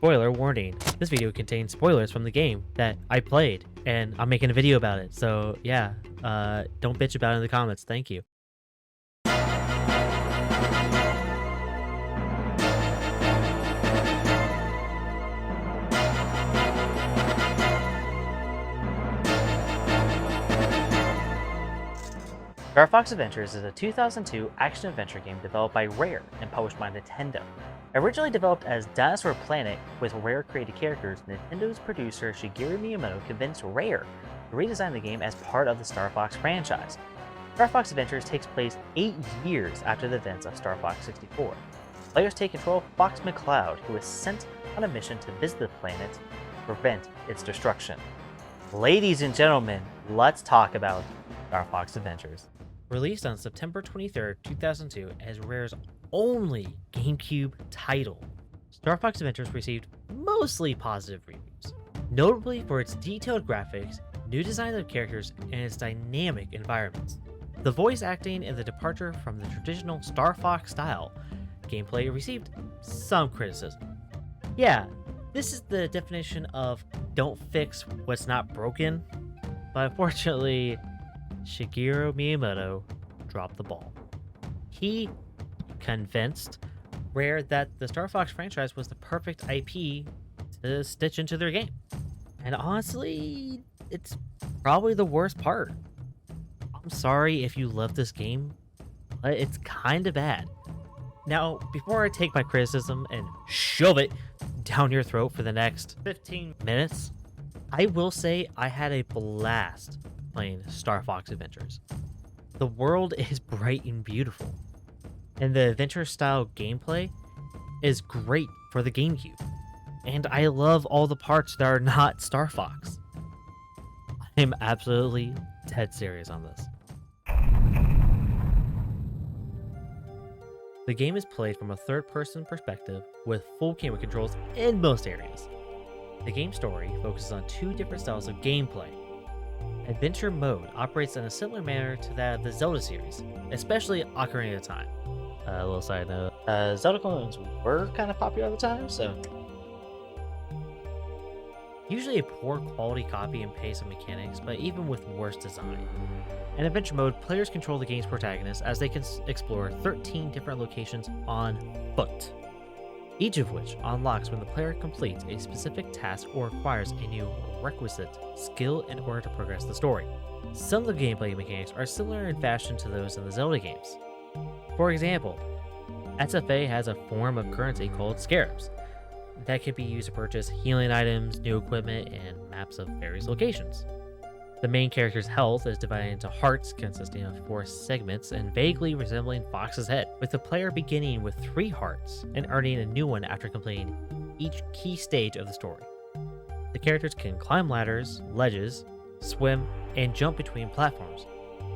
Spoiler warning, this video contains spoilers from the game that I played, and I'm making a video about it, so yeah, don't bitch about it in the comments, thank you. StarFox Adventures is a 2002 action-adventure game developed by Rare and published by Nintendo. Originally developed as Dinosaur Planet with Rare-created characters, Nintendo's producer Shigeru Miyamoto convinced Rare to redesign the game as part of the StarFox franchise. StarFox Adventures takes place 8 years after the events of Star Fox 64. Players take control of Fox McCloud, who is sent on a mission to visit the planet to prevent its destruction. Ladies and gentlemen, let's talk about StarFox Adventures. Released on September 23, 2002 as Rare's only GameCube title, StarFox Adventures received mostly positive reviews, notably for its detailed graphics, new design of characters, and its dynamic environments. The voice acting and the departure from the traditional StarFox style gameplay received some criticism. Yeah, this is the definition of don't fix what's not broken, but unfortunately, Shigeru Miyamoto dropped the ball. He convinced Rare that the Star Fox franchise was the perfect IP to stitch into their game. And honestly, it's probably the worst part. I'm sorry if you love this game, but it's kind of bad. Now, before I take my criticism and shove it down your throat for the next 15 minutes, I will say I had a blast playing Star Fox Adventures. The world is bright and beautiful, and the adventure-style gameplay is great for the GameCube, and I love all the parts that are not Star Fox. I'm absolutely dead serious on this. The game is played from a third-person perspective with full camera controls in most areas. The game story focuses on 2 different styles of gameplay. Adventure mode operates in a similar manner to that of the Zelda series, especially Ocarina of Time. A little side note, Zelda clones were kind of popular at the time, so... Usually a poor quality copy and paste of mechanics, but even with worse design. In Adventure mode, players control the game's protagonists as they can explore 13 different locations on foot, each of which unlocks when the player completes a specific task or acquires a new requisite skill in order to progress the story. Some of the gameplay mechanics are similar in fashion to those in the Zelda games. For example, SFA has a form of currency called scarabs that can be used to purchase healing items, new equipment, and maps of various locations. The main character's health is divided into hearts consisting of 4 segments and vaguely resembling Fox's head, with the player beginning with 3 hearts and earning a new one after completing each key stage of the story. The characters can climb ladders, ledges, swim, and jump between platforms,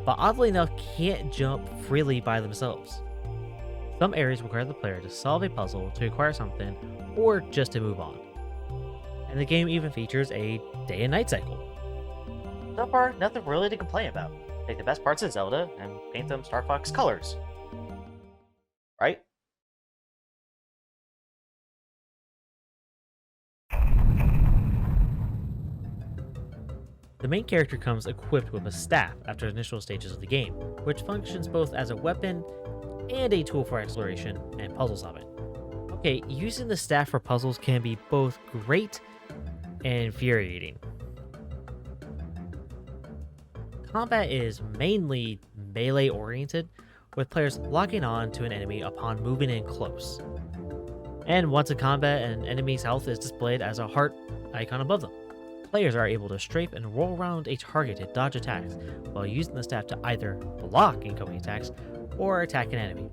but oddly enough can't jump freely by themselves. Some areas require the player to solve a puzzle to acquire something or just to move on. And the game even features a day and night cycle. So far, nothing really to complain about. Take the best parts of Zelda and paint them Star Fox colors. Right? The main character comes equipped with a staff after the initial stages of the game, which functions both as a weapon and a tool for exploration and puzzle solving. Okay, using the staff for puzzles can be both great and infuriating. Combat is mainly melee oriented, with players locking on to an enemy upon moving in close. And once in combat, an enemy's health is displayed as a heart icon above them. Players are able to strafe and roll around a target to dodge attacks, while using the staff to either block incoming attacks or attack an enemy.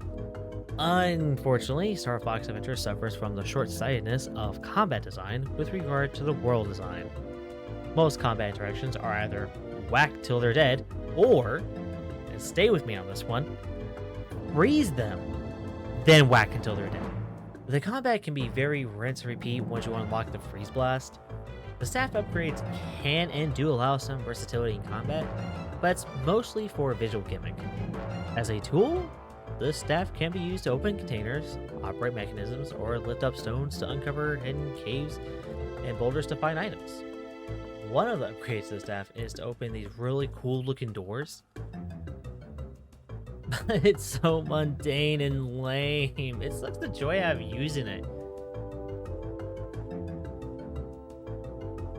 Unfortunately, Star Fox Adventure suffers from the short-sightedness of combat design with regard to the world design. Most combat interactions are either whack till they're dead, or, and stay with me on this one, freeze them, then whack until they're dead. The combat can be very rinse and repeat once you unlock the freeze blast. The staff upgrades can and do allow some versatility in combat, but it's mostly for a visual gimmick. As a tool, the staff can be used to open containers, operate mechanisms, or lift up stones to uncover hidden caves and boulders to find items. One of the upgrades to the staff is to open these really cool looking doors. But it's so mundane and lame. It sucks the joy out of using it.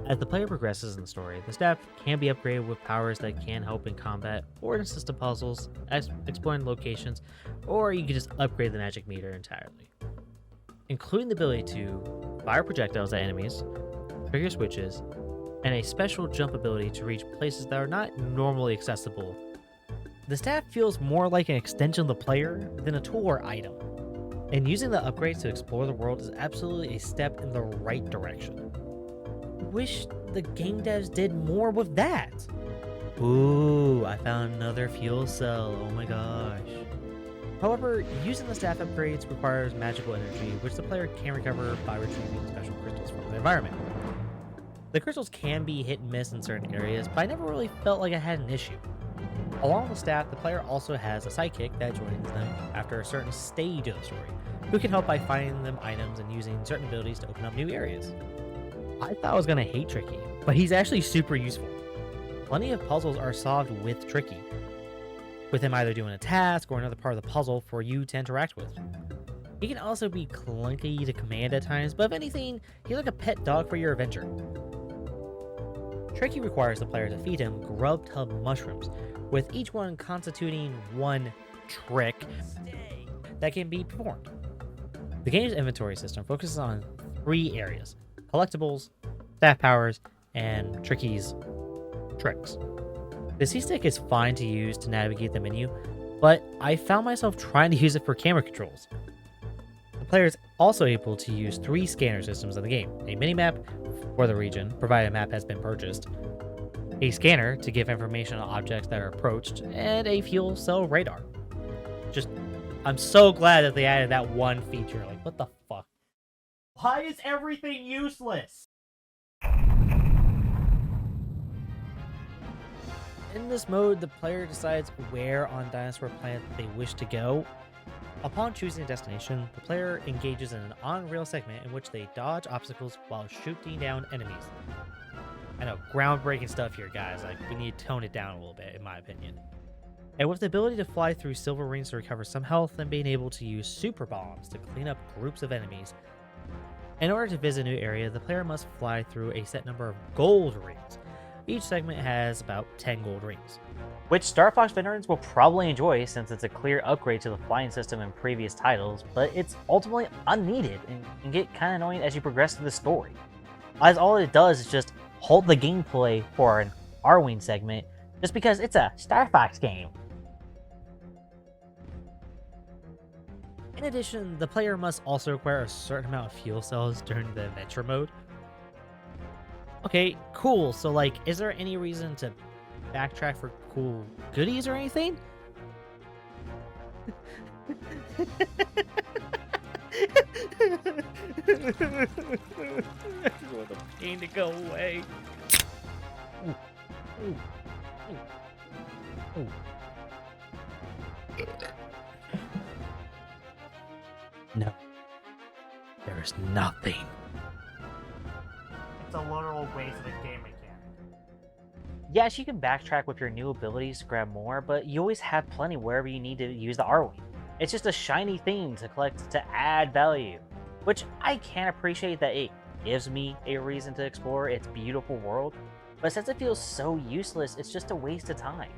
As the player progresses in the story, the staff can be upgraded with powers that can help in combat or in assist puzzles, exploring locations, or you can just upgrade the magic meter entirely, including the ability to fire projectiles at enemies, trigger switches, and a special jump ability to reach places that are not normally accessible. The staff feels more like an extension of the player than a tool or item, and using the upgrades to explore the world is absolutely a step in the right direction. Wish the game devs did more with that. Ooh, I found another fuel cell. Oh my gosh. However, using the staff upgrades requires magical energy, which the player can recover by retrieving special crystals from the environment. The crystals can be hit and miss in certain areas, but I never really felt like I had an issue. Along with the staff, the player also has a sidekick that joins them after a certain stage of the story, who can help by finding them items and using certain abilities to open up new areas. I thought I was going to hate Tricky, but he's actually super useful. Plenty of puzzles are solved with Tricky, with him either doing a task or another part of the puzzle for you to interact with. He can also be clunky to command at times, but if anything, he's like a pet dog for your adventure. Tricky requires the player to feed him grub tub mushrooms, with each one constituting one trick that can be performed. The game's inventory system focuses on 3 areas: collectibles, staff powers, and Tricky's tricks. The C-stick is fine to use to navigate the menu, but I found myself trying to use it for camera controls. The player is also able to use 3 scanner systems in the game: a minimap for the region, provided a map has been purchased, a scanner to give information on objects that are approached, and a fuel cell radar. I'm so glad that they added that one feature. Like, what the fuck? Why is everything useless? In this mode, the player decides where on Dinosaur Planet they wish to go. Upon choosing a destination, the player engages in an on-rail segment in which they dodge obstacles while shooting down enemies. I know, groundbreaking stuff here, guys. Like, we need to tone it down a little bit, in my opinion. And with the ability to fly through silver rings to recover some health and being able to use super bombs to clean up groups of enemies. In order to visit a new area, the player must fly through a set number of gold rings. Each segment has about 10 gold rings, which StarFox veterans will probably enjoy since it's a clear upgrade to the flying system in previous titles, but it's ultimately unneeded and can get kind of annoying as you progress through the story, as all it does is just hold the gameplay for an Arwing segment just because it's a StarFox game. In addition, the player must also require a certain amount of fuel cells during the adventure mode. Okay, cool. So, like, is there any reason to backtrack for cool goodies or anything? I just want the pain to go away. No. There is nothing. It's a literal waste of a game mechanic. Yes, you can backtrack with your new abilities to grab more, but you always have plenty wherever you need to use the Arwing. It's just a shiny thing to collect to add value, which I can appreciate that it gives me a reason to explore its beautiful world, but since it feels so useless, it's just a waste of time.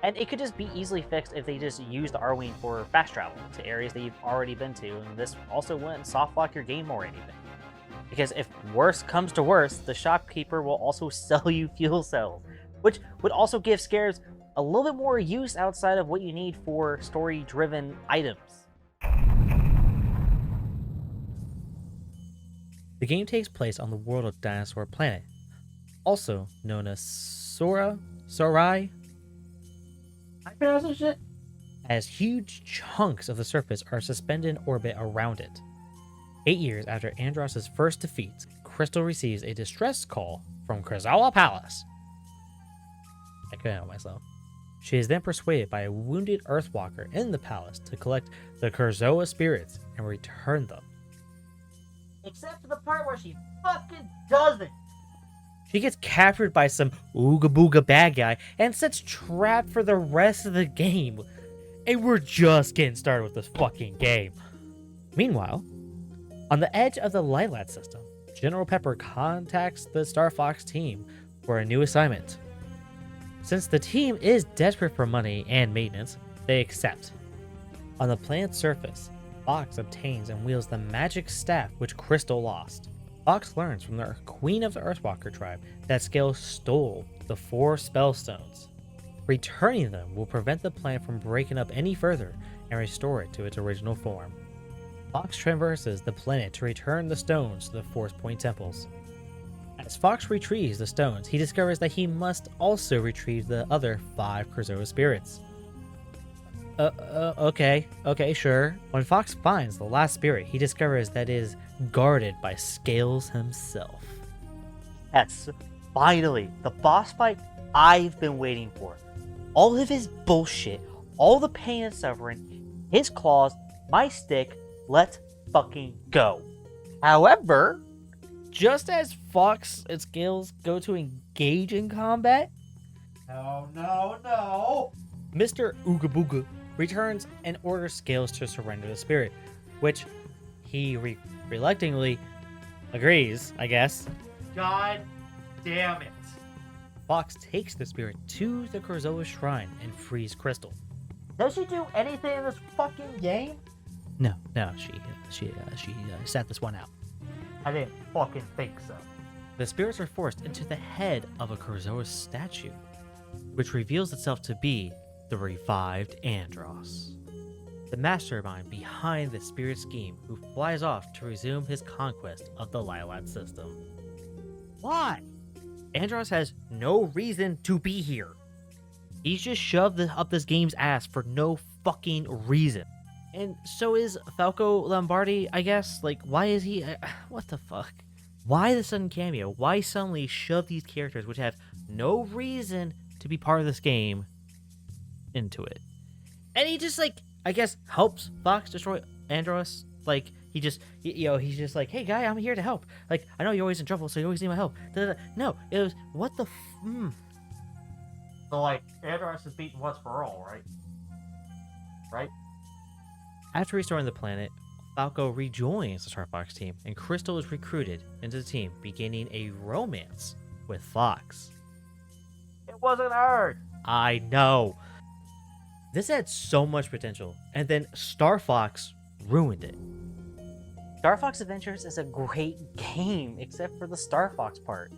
And it could just be easily fixed if they just use the Arwing for fast travel to areas that you've already been to, and this also wouldn't soft lock your game or anything. Because if worse comes to worse, the shopkeeper will also sell you fuel cells, which would also give scares a little bit more use outside of what you need for story-driven items. The game takes place on the world of Dinosaur Planet, also known as Sorai. I pronounce this shit? As huge chunks of the surface are suspended in orbit around it. 8 years after Andross's first defeat, Crystal receives a distress call from Krazawa Palace. I couldn't help myself. She is then persuaded by a wounded Earthwalker in the palace to collect the Kurzoa spirits and return them. Except for the part where she fucking doesn't. She gets captured by some ooga booga bad guy and sits trapped for the rest of the game. And we're just getting started with this fucking game. Meanwhile, on the edge of the Lilat system, General Pepper contacts the StarFox team for a new assignment. Since the team is desperate for money and maintenance, they accept. On the planet's surface, Fox obtains and wields the magic staff which Crystal lost. Fox learns from the queen of the Earthwalker tribe that Scale stole the 4 spellstones. Returning them will prevent the planet from breaking up any further and restore it to its original form. Fox traverses the planet to return the stones to the Force Point temples. As Fox retrieves the stones, he discovers that he must also retrieve the other 5 Kurzoa spirits. Okay, sure. When Fox finds the last spirit, he discovers that it is guarded by Scales himself. Yes, finally, the boss fight I've been waiting for. All of his bullshit, all the pain and suffering, his claws, my stick, let's fucking go. However, just as Fox and Scales go to engage in combat, no. Mr. Ooga Booga returns and orders Scales to surrender the spirit, which he reluctantly agrees, I guess. God damn it. Fox takes the spirit to the Kurzoa shrine and frees Crystal. Does she do anything in this fucking game? No, she sat this one out. I didn't fucking think so. The spirits are forced into the head of a Kurzoa statue, which reveals itself to be the revived Andros, the mastermind behind the spirit scheme, who flies off to resume his conquest of the Lilat system. Why? Andros has no reason to be here. He's just shoved up this game's ass for no fucking reason. And so is Falco Lombardi, I guess. Like, why is he... what the fuck? Why the sudden cameo? Why suddenly shove these characters, which have no reason to be part of this game, into it? And he just, like, I guess, helps Fox destroy Andros. Like, he's just like, hey, guy, I'm here to help. Like, I know you're always in trouble, so you always need my help. No, it was, what the So, like, Andros is beaten once for all, right? Right? After restoring the planet, Falco rejoins the StarFox team, and Crystal is recruited into the team, beginning a romance with Fox. It wasn't hard. I know. This had so much potential, and then StarFox ruined it. StarFox Adventures is a great game, except for the StarFox part.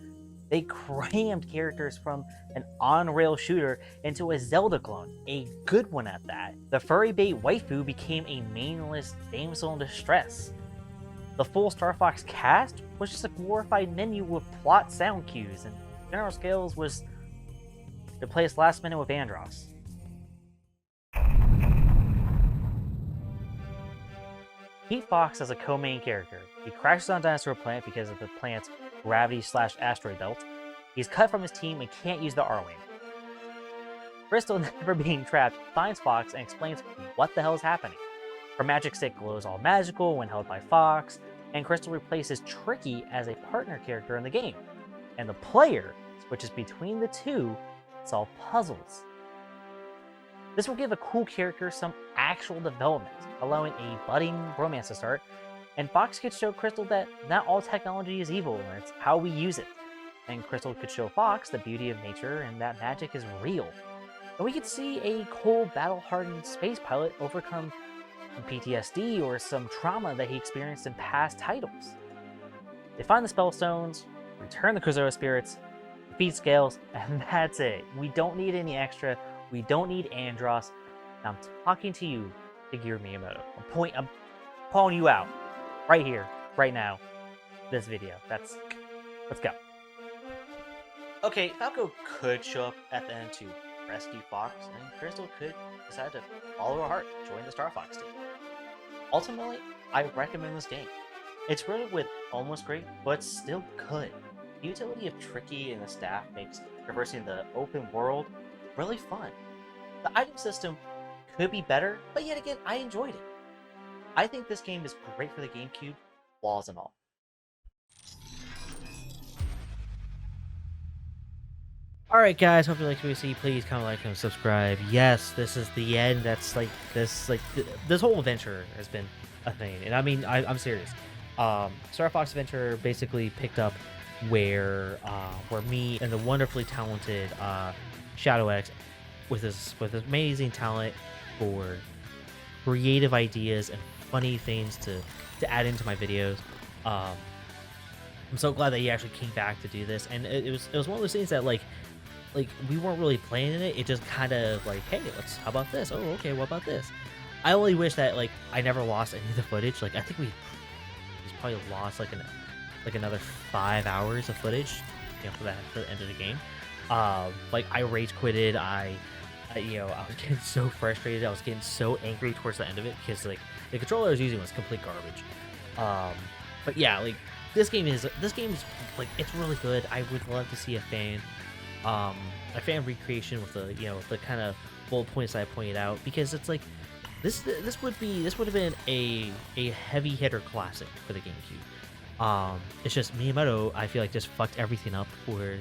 They crammed characters from an on-rail shooter into a Zelda clone, a good one at that. The furry bait waifu became a mainless damsel in distress. The full StarFox cast was just a glorified menu with plot sound cues, and General Scales was replaced last minute with Andros. Pete Fox as a co-main character. He crashes on Dinosaur Planet because of the planet's gravity/asteroid belt. He's cut from his team and can't use the R-Wing. Crystal, never being trapped, finds Fox and explains what the hell is happening. Her magic stick glows all magical when held by Fox, and Crystal replaces Tricky as a partner character in the game. And the player switches between the two to solve puzzles. This will give a cool character some actual development, allowing a budding romance to start, and Fox could show Crystal that not all technology is evil, and it's how we use it. And Crystal could show Fox the beauty of nature and that magic is real. And we could see a cold, battle-hardened space pilot overcome some PTSD or some trauma that he experienced in past titles. They find the spellstones, return the Kurzoa spirits, defeat Scales, and that's it. We don't need any extra. We don't need Andros. I'm talking to you, Shigeru Miyamoto. I'm calling you out. Right here, right now. This video. Let's go. Okay, Falco could show up at the end to rescue Fox, and Crystal could decide to follow her heart, join the StarFox team. Ultimately, I recommend this game. It's riddled with almost great, but still good. The utility of Tricky and the staff makes traversing the open world really fun. The item system could be better, but yet again, I enjoyed it. I think this game is great for the GameCube, flaws and all. Alright guys, hope you liked what you see. Please comment, like, and subscribe. Yes, this is the end. That's like this this whole adventure has been a thing. And I mean I'm serious. StarFox Adventure basically picked up where me and the wonderfully talented Shadow X with his amazing talent for creative ideas and funny things to add into my videos. I'm so glad that he actually came back to do this, and it was one of those things that like we weren't really playing in it. It just kind of like, hey, how about this? Oh, okay, what about this? I only wish that like I never lost any of the footage. Like I think he's probably lost like another 5 hours of footage, you know, for the end of the game. Like I rage quitted. I you know, I was getting so frustrated. I was getting so angry towards the end of it because like the controller I was using was complete garbage. But yeah, like this game is like, it's really good. I would love to see a fan recreation with the, you know, the kind of bullet points that I pointed out, because it's like this would have been a heavy hitter classic for the GameCube. It's just Miyamoto, I feel like, just fucked everything up for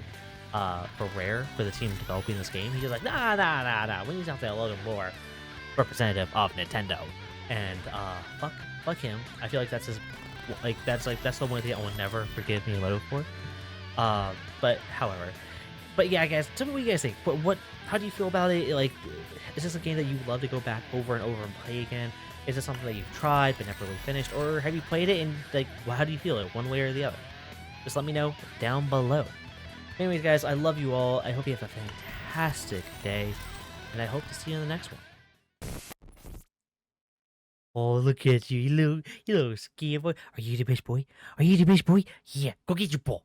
Rare, for the team developing this game. He's just like, nah, we need something a little more representative of Nintendo. And fuck him. I feel like that's the one thing I will never forgive Miyamoto for. But yeah, guys, tell me what you guys think. How do you feel about it? Like, is this a game that you would love to go back over and over and play again? Is this something that you've tried but never really finished, or have you played it and like, well, how do you feel it, one way or the other? Just let me know down below. Anyways, guys, I love you all. I hope you have a fantastic day, and I hope to see you in the next one. Oh, look at you, you little skinny boy. Are you the best boy? Are you the best boy? Yeah, go get your ball.